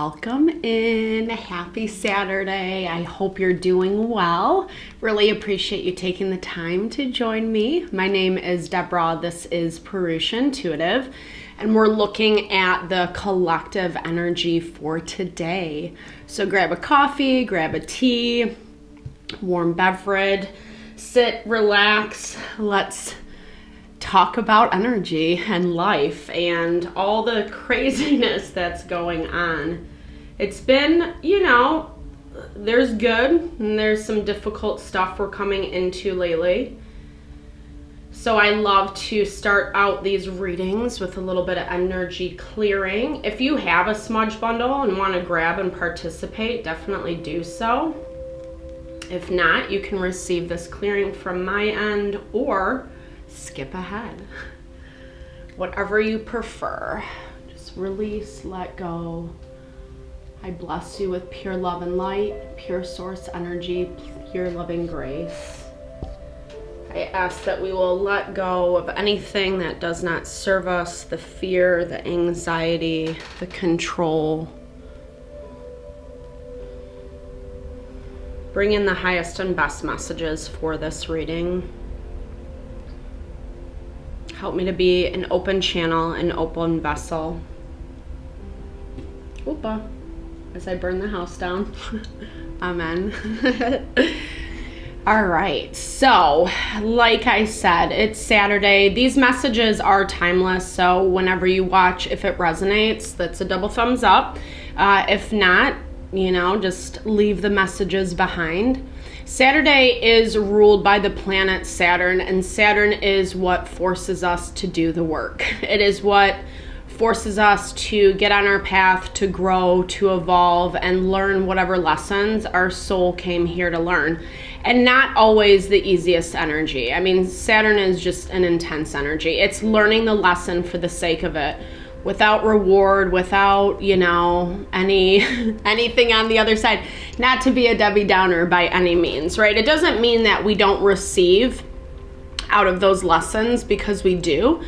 welcome in. Happy Saturday. I hope you're doing well. Really appreciate you taking the time to join me. My name is Deborah. This is Purusha Intuitive, and we're looking at the collective energy for today. So grab a coffee, grab a tea, warm beverage, sit, relax. Let's talk about energy and life and all the craziness that's going on. It's been, there's good and there's some difficult stuff we're coming into lately. So I love to start out these readings with a little bit of energy clearing. If you have a smudge bundle and want to grab and participate, definitely do so. If not, you can receive this clearing from my end or skip ahead. Whatever you prefer. Just release, let go. I bless you with pure love and light, pure source energy, pure loving grace. I ask that we will let go of anything that does not serve us, the fear, the anxiety, the control. Bring in the highest and best messages for this reading. Help me to be an open channel, an open vessel. Oopa, as I burn the house down. Amen. All right, so like I said, it's Saturday. These messages are timeless, so whenever you watch, if it resonates, that's a double thumbs up. If not, just leave the messages behind. Saturday is ruled by the planet Saturn, and Saturn is what forces us to do the work. It is what forces us to get on our path, to grow, to evolve, and learn whatever lessons our soul came here to learn. And not always the easiest energy. I mean, Saturn is just an intense energy. It's learning the lesson for the sake of it, without reward, without, anything on the other side. Not to be a Debbie Downer by any means, right? It doesn't mean that we don't receive out of those lessons, because we do.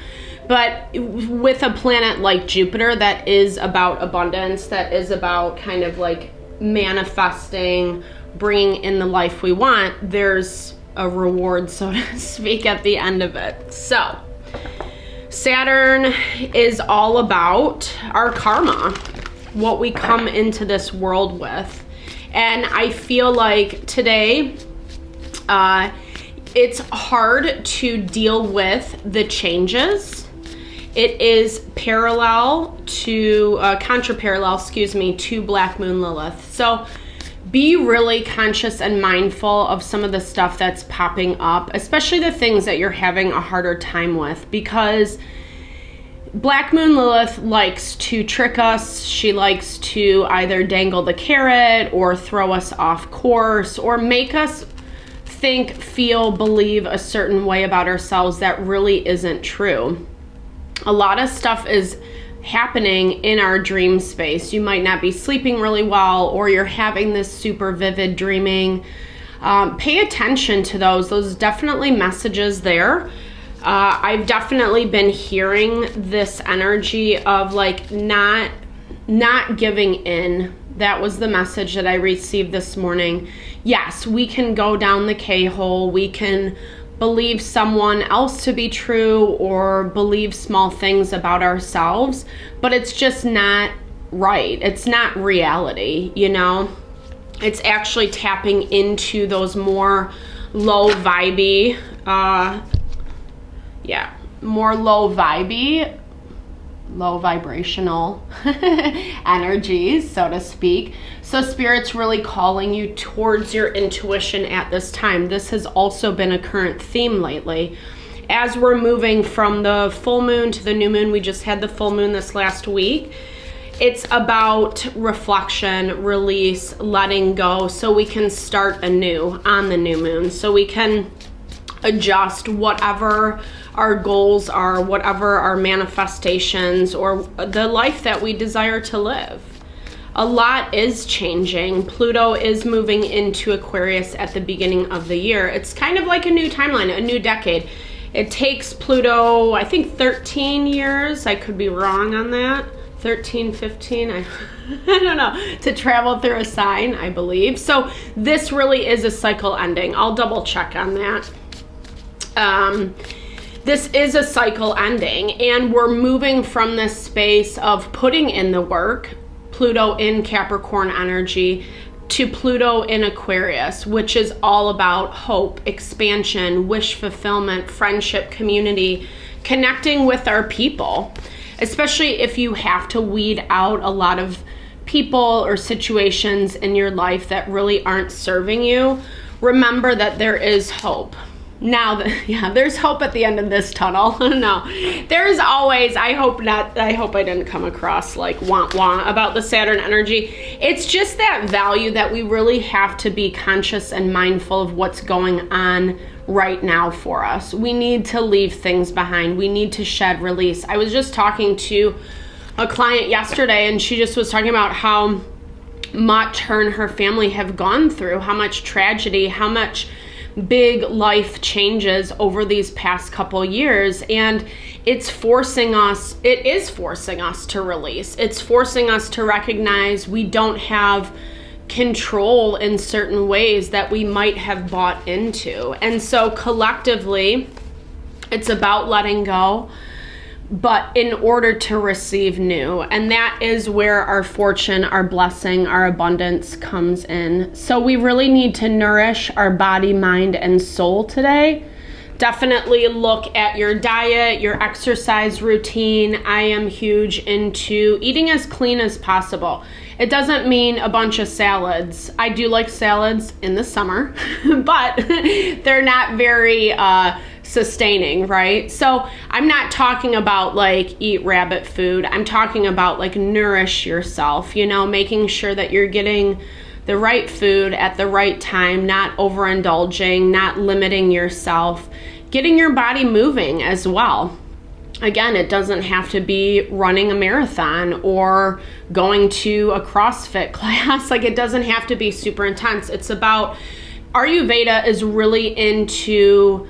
But with a planet like Jupiter that is about abundance, that is about kind of like manifesting, bringing in the life we want, there's a reward, so to speak, at the end of it. So Saturn is all about our karma, what we come into this world with. And I feel like today, it's hard to deal with the changes. It is contraparallel to Black Moon Lilith. So be really conscious and mindful of some of the stuff that's popping up, especially the things that you're having a harder time with, because Black Moon Lilith likes to trick us. She likes to either dangle the carrot or throw us off course or make us think, feel, believe a certain way about ourselves that really isn't true. A lot of stuff is happening in our dream space. You might not be sleeping really well, or you're having this super vivid dreaming. Pay attention to those. Those definitely messages there. I've definitely been hearing this energy of like not giving in. That was the message that I received this morning. Yes, we can go down the K-hole. We can believe someone else to be true or believe small things about ourselves, but it's just not right. It's not reality, It's actually tapping into those more low vibrational energies, so to speak. So Spirit's really calling you towards your intuition at this time. This has also been a current theme lately. As we're moving from the full moon to the new moon, we just had the full moon this last week. It's about reflection, release, letting go, so we can start anew on the new moon. So we can adjust whatever our goals are, whatever our manifestations, or the life that we desire to live. A lot is changing. Pluto is moving into Aquarius at the beginning of the year. It's kind of like a new timeline, a new decade. It takes Pluto, I think 13 years, I could be wrong on that, 13, 15, I don't know, to travel through a sign, I believe. So this really is a cycle ending. I'll double check on that. This is a cycle ending, and we're moving from this space of putting in the work, Pluto in Capricorn energy, to Pluto in Aquarius, which is all about hope, expansion, wish fulfillment, friendship, community, connecting with our people. Especially if you have to weed out a lot of people or situations in your life that really aren't serving you, remember that there is hope. Now, there's hope at the end of this tunnel. No, there's always, I hope I didn't come across like wah about the Saturn energy. It's just that value that we really have to be conscious and mindful of what's going on right now for us. We need to leave things behind. We need to shed, release. I was just talking to a client yesterday, and she just was talking about how much her and her family have gone through, how much tragedy, how much big life changes over these past couple years, and it is forcing us to release. It's forcing us to recognize we don't have control in certain ways that we might have bought into. And so collectively, it's about letting go, but in order to receive new. And that is where our fortune, our blessing, our abundance comes in. So we really need to nourish our body, mind, and soul today. Definitely look at your diet, your exercise routine. I am huge into eating as clean as possible. It doesn't mean a bunch of salads. I do like salads in the summer, but they're not very sustaining, right? So I'm not talking about like eat rabbit food. I'm talking about like nourish yourself, making sure that you're getting the right food at the right time, not overindulging, not limiting yourself, getting your body moving as well. Again, it doesn't have to be running a marathon or going to a CrossFit class. Like, it doesn't have to be super intense. It's about, Ayurveda is really into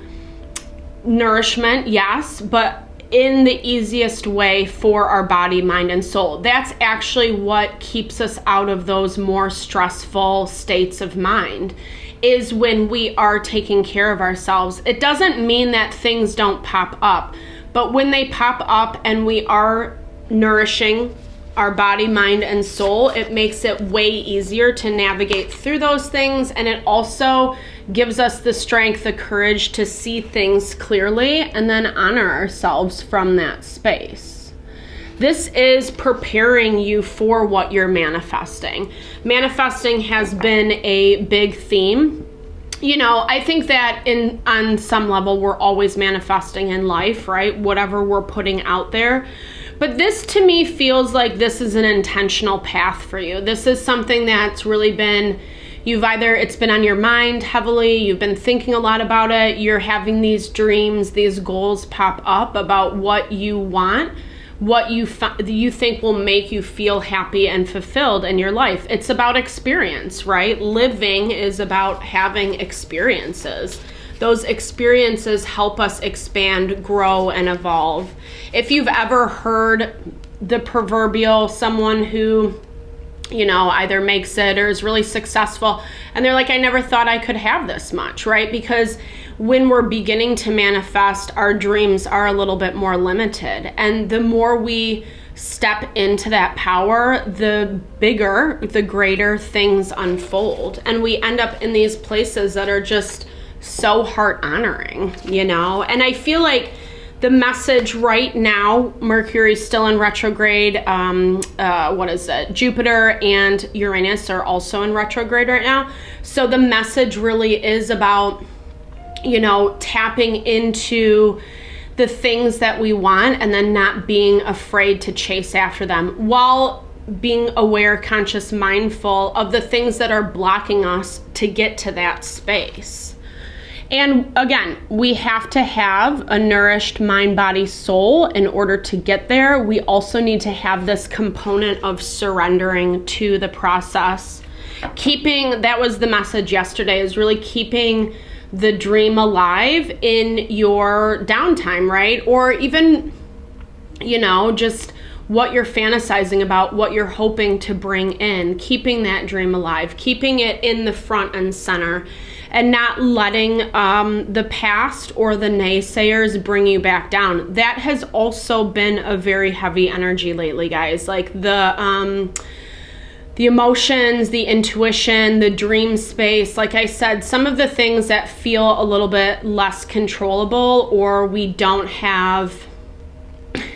nourishment, yes, but in the easiest way for our body, mind, and soul. That's actually what keeps us out of those more stressful states of mind, is when we are taking care of ourselves. It doesn't mean that things don't pop up, but when they pop up and we are nourishing our body, mind, and soul, it makes it way easier to navigate through those things. And it also gives us the strength, the courage to see things clearly and then honor ourselves from that space. This is preparing you for what you're manifesting. Manifesting has been a big theme. I think that on some level, we're always manifesting in life, right? Whatever we're putting out there. But this to me feels like this is an intentional path for you. This is something that's really been, it's been on your mind heavily, you've been thinking a lot about it, you're having these dreams, these goals pop up about what you want, what you think will make you feel happy and fulfilled in your life. It's about experience, right? Living is about having experiences. Those experiences help us expand, grow, and evolve. If you've ever heard the proverbial someone who, either makes it or is really successful, and they're like, I never thought I could have this much, right? Because when we're beginning to manifest, our dreams are a little bit more limited. And the more we step into that power, the bigger, the greater things unfold. And we end up in these places that are just so heart honoring, And I feel like the message right now, Mercury's still in retrograde. Jupiter and Uranus are also in retrograde right now. So the message really is about, tapping into the things that we want and then not being afraid to chase after them, while being aware, conscious, mindful of the things that are blocking us to get to that space. And again, we have to have a nourished mind, body, soul in order to get there. We also need to have this component of surrendering to the process. That was the message yesterday, is really keeping the dream alive in your downtime, right? Or even, just what you're fantasizing about, what you're hoping to bring in, keeping that dream alive, keeping it in the front and center, and not letting the past or the naysayers bring you back down. That has also been a very heavy energy lately, guys. Like the emotions, the intuition, the dream space. Like I said, some of the things that feel a little bit less controllable, or we don't have,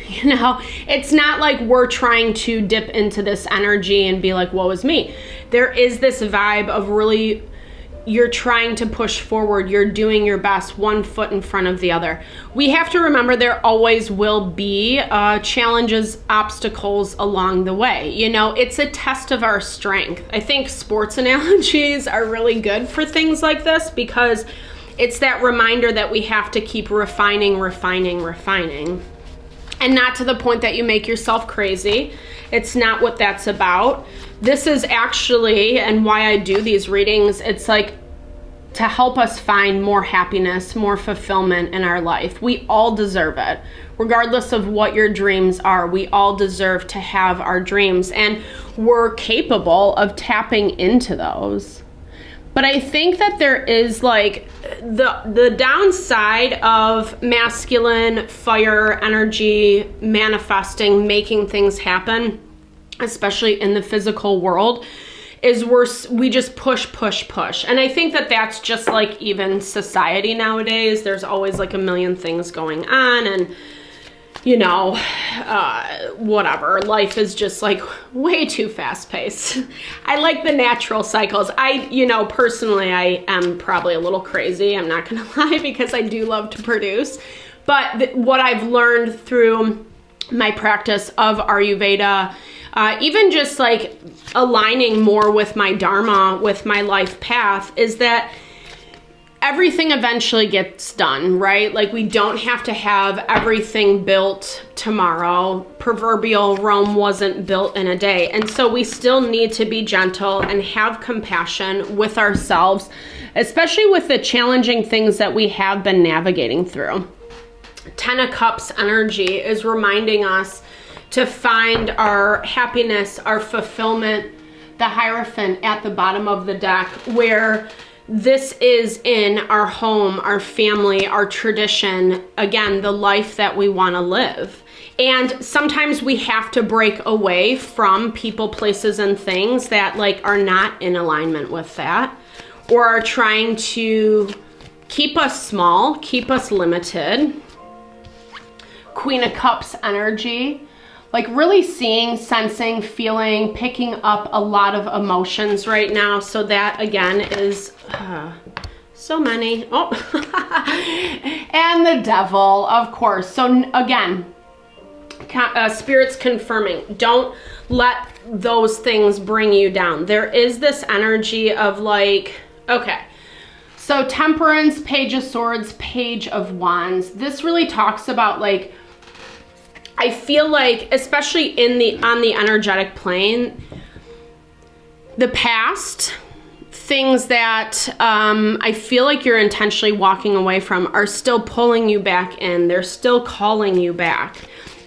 you know, it's not like we're trying to dip into this energy and be like, woe is me. There is this vibe of really, you're trying to push forward. You're doing your best, one foot in front of the other. We have to remember there always will be challenges, obstacles along the way. You know, it's a test of our strength. I think sports analogies are really good for things like this, because it's that reminder that we have to keep refining, refining, refining. And not to the point that you make yourself crazy. It's not what that's about. This is actually, and why I do these readings, it's like to help us find more happiness, more fulfillment in our life. We all deserve it. Regardless of what your dreams are, we all deserve to have our dreams, and we're capable of tapping into those. But I think that there is like the downside of masculine fire energy manifesting, making things happen, especially in the physical world, is we just push. And I think that that's just like even society nowadays. There's always like a million things going on, and you know, whatever. Life is just like way too fast paced. I like the natural cycles. You know, personally, I am probably a little crazy. I'm not gonna lie, because I do love to produce. But what I've learned through my practice of Ayurveda, even just like aligning more with my dharma, with my life path, is that everything eventually gets done, right? Like we don't have to have everything built tomorrow. Proverbial Rome wasn't built in a day. And so we still need to be gentle and have compassion with ourselves, especially with the challenging things that we have been navigating through. 10 of Cups energy is reminding us to find our happiness, our fulfillment, the Hierophant at the bottom of the deck, where this is in our home, our family, our tradition, again, the life that we want to live. And sometimes we have to break away from people, places, and things that like are not in alignment with that, or are trying to keep us small, keep us limited. Queen of Cups energy, like really seeing, sensing, feeling, picking up a lot of emotions right now. So that again is so many. Oh, and the Devil, of course. So again, Spirit's confirming, don't let those things bring you down. There is this energy of like, okay, so Temperance, Page of Swords, Page of Wands. This really talks about like, I feel like, especially on the energetic plane, the past, things that I feel like you're intentionally walking away from are still pulling you back in. They're still calling you back.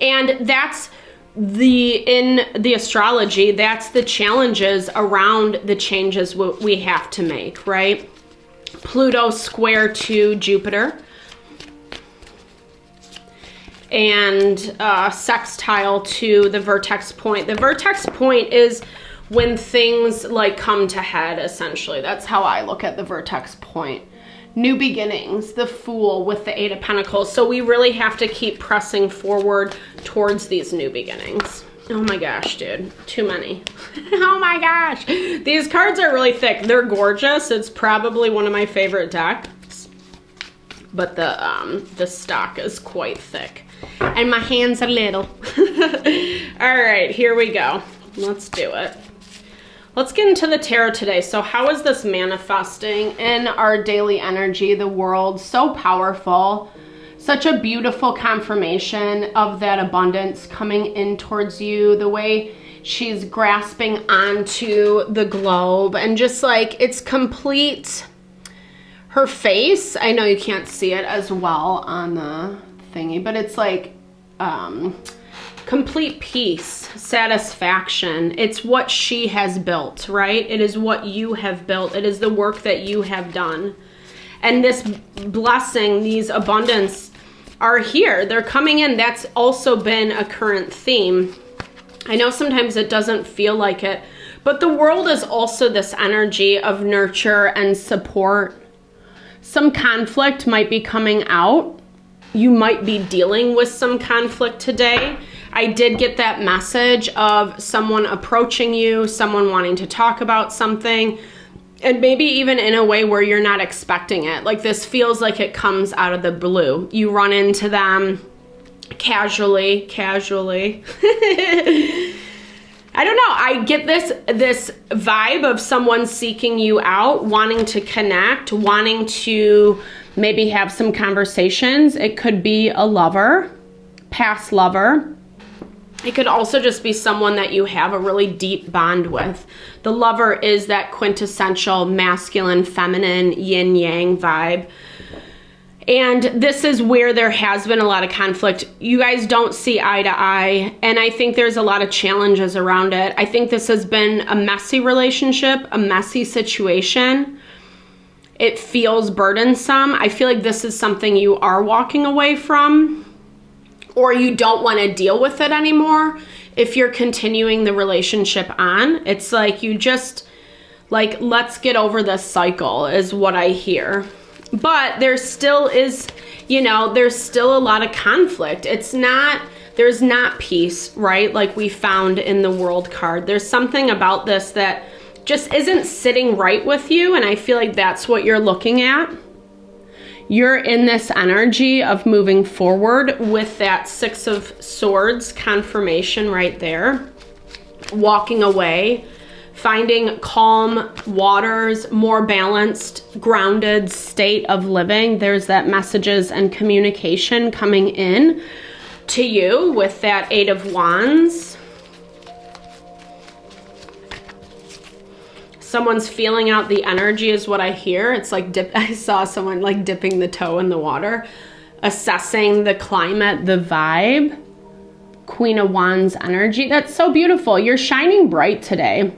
And that's in the astrology, that's the challenges around the changes we have to make, right? Pluto square to Jupiter, and sextile to the vertex point. The vertex point is when things like come to head, essentially. That's how I look at the vertex point. New beginnings, the Fool with the Eight of Pentacles. So we really have to keep pressing forward towards these new beginnings. Oh my gosh, dude, too many. Oh my gosh. These cards are really thick. They're gorgeous. It's probably one of my favorite decks, but the stock is quite thick. And my hands are little. All right, here we go. Let's do it. Let's get into the tarot today. So how is this manifesting in our daily energy, the world? So powerful. Such a beautiful confirmation of that abundance coming in towards you. The way she's grasping onto the globe and just like it's complete. Her face, I know you can't see it as well on the thingy, but it's like complete peace, satisfaction. It's what she has built, right? It is what you have built. It is the work that you have done. And this blessing, these abundance are here. They're coming in. That's also been a current theme. I know sometimes it doesn't feel like it, but the world is also this energy of nurture and support. Some conflict might be coming out. You might be dealing with some conflict today. I did get that message of someone approaching you, someone wanting to talk about something, and maybe even in a way where you're not expecting it. Like this feels like it comes out of the blue. You run into them casually. I don't know. I get this vibe of someone seeking you out, wanting to connect, wanting to maybe have some conversations. It could be a lover, past lover. It could also just be someone that you have a really deep bond with. The lover is that quintessential masculine, feminine, yin yang vibe. And this is where there has been a lot of conflict. You guys don't see eye to eye, and I think there's a lot of challenges around it. I think this has been a messy relationship, a messy situation. It feels burdensome. I feel like this is something you are walking away from, or you don't want to deal with it anymore. If you're continuing the relationship on, it's like you just, like, let's get over this cycle is what I hear. But there still is, you know, there's still a lot of conflict. There's not peace, right? Like we found in the World card. There's something about this that just isn't sitting right with you. And I feel like that's what you're looking at. You're in this energy of moving forward with that Six of Swords confirmation right there. Walking away. Finding calm waters, more balanced, grounded state of living. There's that messages and communication coming in to you with that Eight of Wands. Someone's feeling out the energy is what I hear. It's like I saw someone like dipping the toe in the water, assessing the climate, the vibe. Queen of Wands energy. That's so beautiful. You're shining bright today.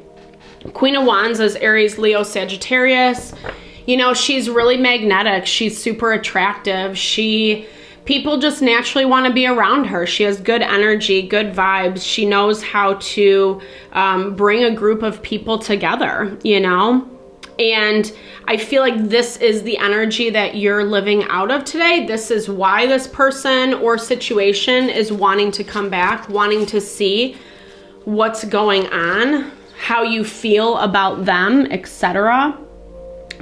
Queen of Wands is Aries, Leo, Sagittarius. You know, she's really magnetic. She's super attractive. People just naturally want to be around her. She has good energy, good vibes. She knows how to bring a group of people together, you know? And I feel like this is the energy that you're living out of today. This is why this person or situation is wanting to come back, wanting to see what's going on, how you feel about them, etc.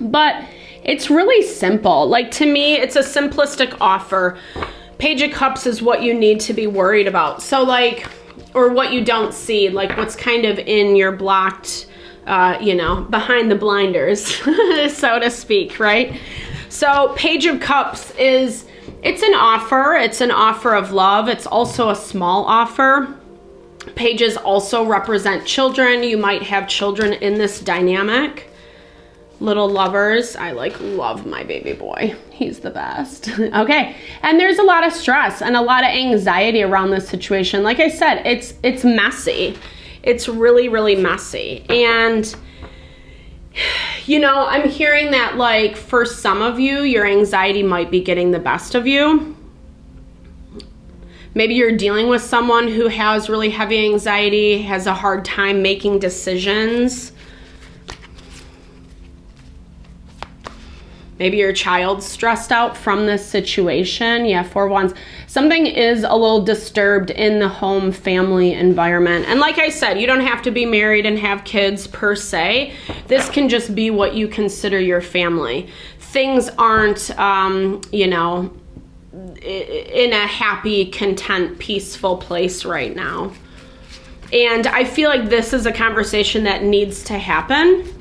But it's really simple. Like, to me, it's a simplistic offer. Page of Cups is what you need to be worried about. So like, or what you don't see, like what's kind of in your blocked, you know, behind the blinders, so to speak, right? So Page of Cups it's an offer. It's an offer of love. It's also a small offer. Pages also represent children. You might have children in this dynamic. Little lovers. I love my baby boy. He's the best. Okay. And there's a lot of stress and a lot of anxiety around this situation. Like I said, it's messy. It's really, really messy. And, you know, I'm hearing that, like, for some of you, your anxiety might be getting the best of you. Maybe you're dealing with someone who has really heavy anxiety, has a hard time making decisions. Maybe your child's stressed out from this situation. Yeah, Four of Wands. Something is a little disturbed in the home family environment. And like I said, you don't have to be married and have kids per se. This can just be what you consider your family. Things aren't, you know, in a happy, content, peaceful place right now. And I feel like this is a conversation that needs to happen.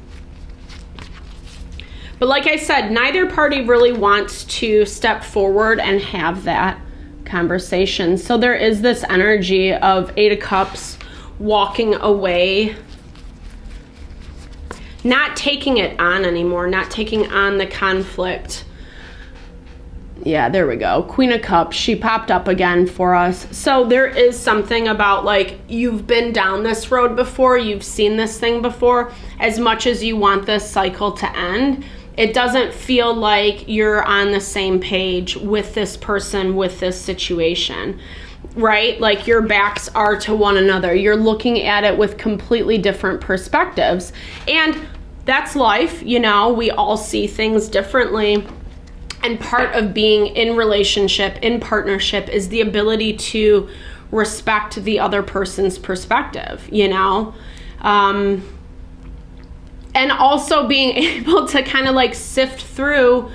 But like I said, neither party really wants to step forward and have that conversation. So there is this energy of Eight of Cups, walking away, not taking it on anymore, not taking on the conflict. Yeah, there we go. Queen of Cups. She popped up again for us. So there is something about, like, you've been down this road before. You've seen this thing before. As much as you want this cycle to end, it doesn't feel like you're on the same page with this person, with this situation, right? Like, your backs are to one another. You're looking at it with completely different perspectives. And that's life, you know, we all see things differently. And part of being in relationship, in partnership, is the ability to respect the other person's perspective, you know? And also being able to kind of like sift through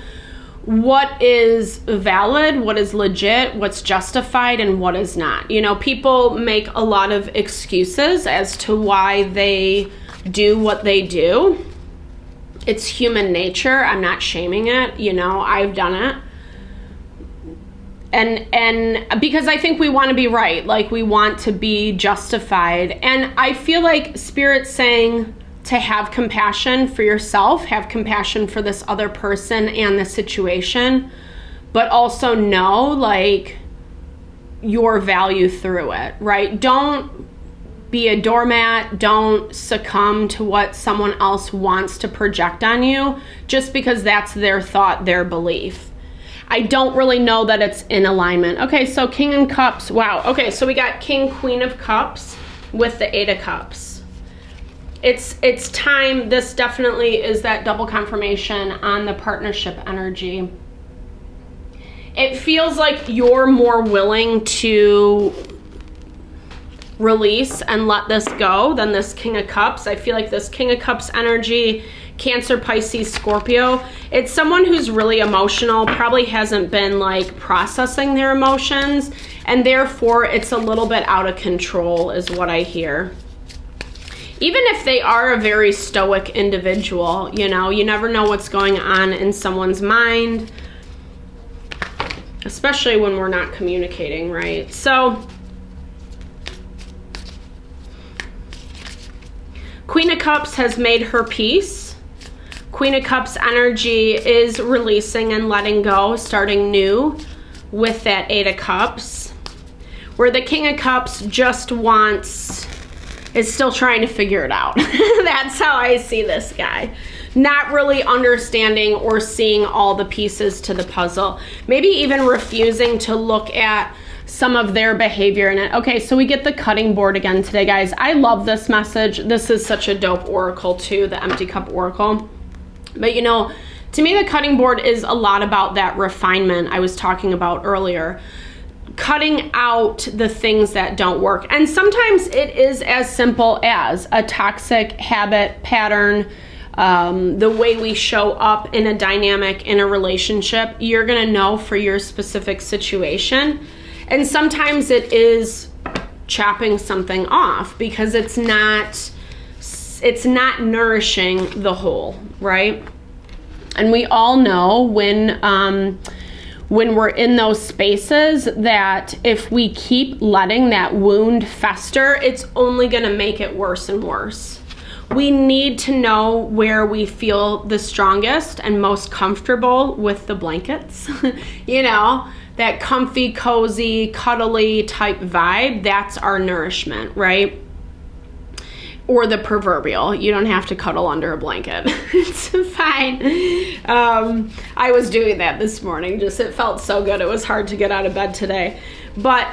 what is valid, what is legit, what's justified, and what is not. You know, people make a lot of excuses as to why they do what they do. It's human nature. I'm not shaming it. You know, I've done it. And because I think we want to be right, like we want to be justified. And I feel like Spirit's saying to have compassion for yourself, have compassion for this other person and the situation, but also know like your value through it, right? Don't be a doormat. Don't succumb to what someone else wants to project on you just because that's their thought, their belief. I don't really know that it's in alignment. Okay, so King of Cups. Wow. Okay, so we got King, Queen of Cups with the Eight of Cups. It's time. This definitely is that double confirmation on the partnership energy. It feels like you're more willing to release and let this go than this King of Cups. I feel like this King of Cups energy, Cancer, Pisces, Scorpio, it's someone who's really emotional, probably hasn't been like processing their emotions, and therefore it's a little bit out of control is what I hear. Even if they are a very stoic individual, you know, you never know what's going on in someone's mind, especially when we're not communicating, right? So Queen of Cups has made her peace. Queen of Cups energy is releasing and letting go, starting new with that Eight of Cups. Where the King of Cups just is still trying to figure it out. That's how I see this guy. Not really understanding or seeing all the pieces to the puzzle. Maybe even refusing to look at some of their behavior in it. Okay, so we get the cutting board again today, guys. I love this message. This is such a dope oracle too, the Empty Cup Oracle. But you know, to me, the cutting board is a lot about that refinement I was talking about earlier. Cutting out the things that don't work. And sometimes it is as simple as a toxic habit, pattern, the way we show up in a dynamic, in a relationship. You're gonna know for your specific situation. And sometimes it is chopping something off because it's not nourishing the whole, right? And we all know when we're in those spaces that if we keep letting that wound fester, it's only going to make it worse and worse. We need to know where we feel the strongest and most comfortable with the blankets, you know, that comfy, cozy, cuddly type vibe. That's our nourishment, right? Or the proverbial. You don't have to cuddle under a blanket. It's fine. I was doing that this morning. Just, it felt so good. It was hard to get out of bed today. But,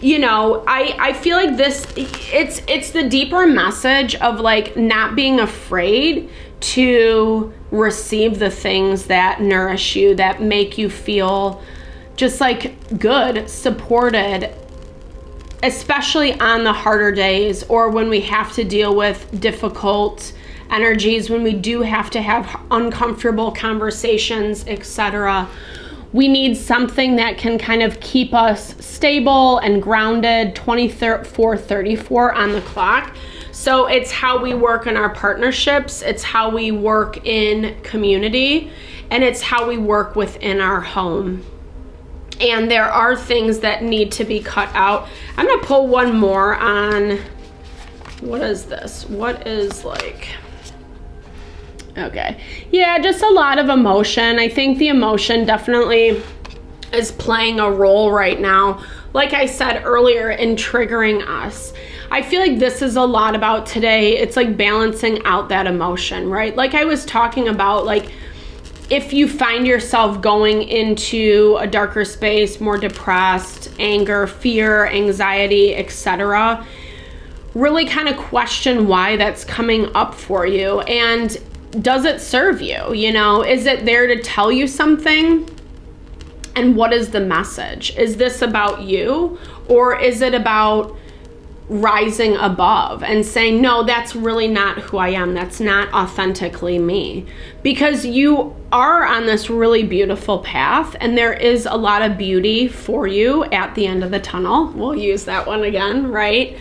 you know, I feel like this, it's the deeper message of like not being afraid to receive the things that nourish you, that make you feel just like good, supported, especially on the harder days or when we have to deal with difficult energies, when we do have to have uncomfortable conversations, etc. We need something that can kind of keep us stable and grounded, 24/34 on the clock. So it's how we work in our partnerships, it's how we work in community, and it's how we work within our home. And there are things that need to be cut out. I'm gonna pull one more on, what is this? What is like Okay. Yeah, just a lot of emotion. I think the emotion definitely is playing a role right now, like I said earlier, in triggering us. I feel like this is a lot about today. It's like balancing out that emotion, right? Like I was talking about, like if you find yourself going into a darker space, more depressed, anger, fear, anxiety, etc., really kind of question why that's coming up for you, and does it serve you? You know, is it there to tell you something? And what is the message? Is this about you, or is it about rising above and saying, no, that's really not who I am. That's not authentically me. Because you are on this really beautiful path, and there is a lot of beauty for you at the end of the tunnel. We'll use that one again, right?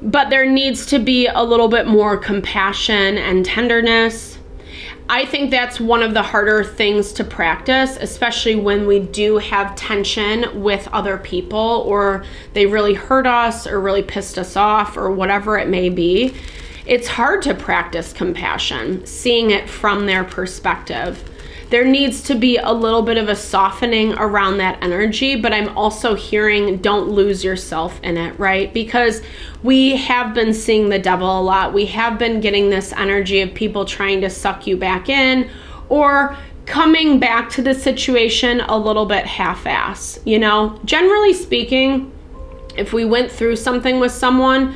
But there needs to be a little bit more compassion and tenderness. I think that's one of the harder things to practice, especially when we do have tension with other people, or they really hurt us or really pissed us off or whatever it may be. It's hard to practice compassion, seeing it from their perspective. There needs to be a little bit of a softening around that energy, but I'm also hearing don't lose yourself in it, right? Because we have been seeing the devil a lot. We have been getting this energy of people trying to suck you back in, or coming back to the situation a little bit half-ass, you know? Generally speaking, if we went through something with someone,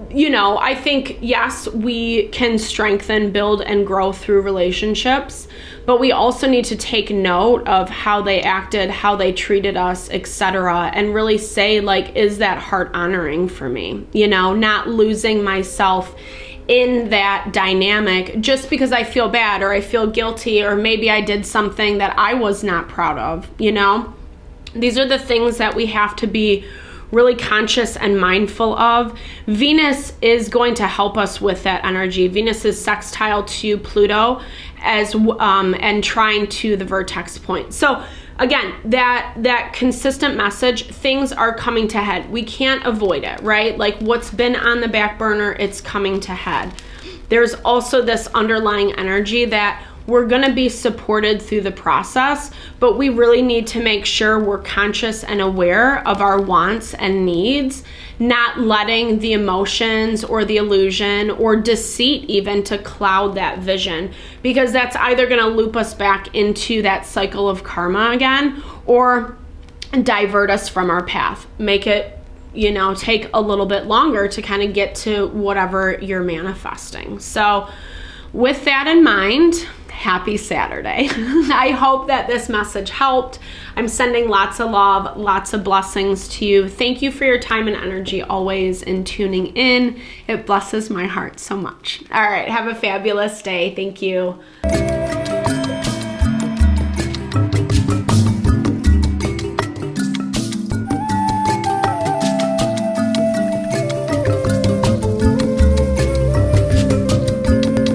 you know, I think, yes, we can strengthen, build, and grow through relationships, but we also need to take note of how they acted, how they treated us, etc., and really say, like, is that heart honoring for me? You know, not losing myself in that dynamic just because I feel bad or I feel guilty, or maybe I did something that I was not proud of, you know? These are the things that we have to be really conscious and mindful of. Venus is going to help us with that energy. Venus is sextile to Pluto and trine to the vertex point. So again, that consistent message, things are coming to head. We can't avoid it, right? Like what's been on the back burner, it's coming to head. There's also this underlying energy that we're going to be supported through the process, but we really need to make sure we're conscious and aware of our wants and needs, not letting the emotions or the illusion or deceit even to cloud that vision, because that's either going to loop us back into that cycle of karma again, or divert us from our path, make it, you know, take a little bit longer to kind of get to whatever you're manifesting. So with that in mind, happy Saturday. I hope that this message helped. I'm sending lots of love, lots of blessings to you. Thank you for your time and energy always in tuning in. It blesses my heart so much. All right, have a fabulous day. Thank you.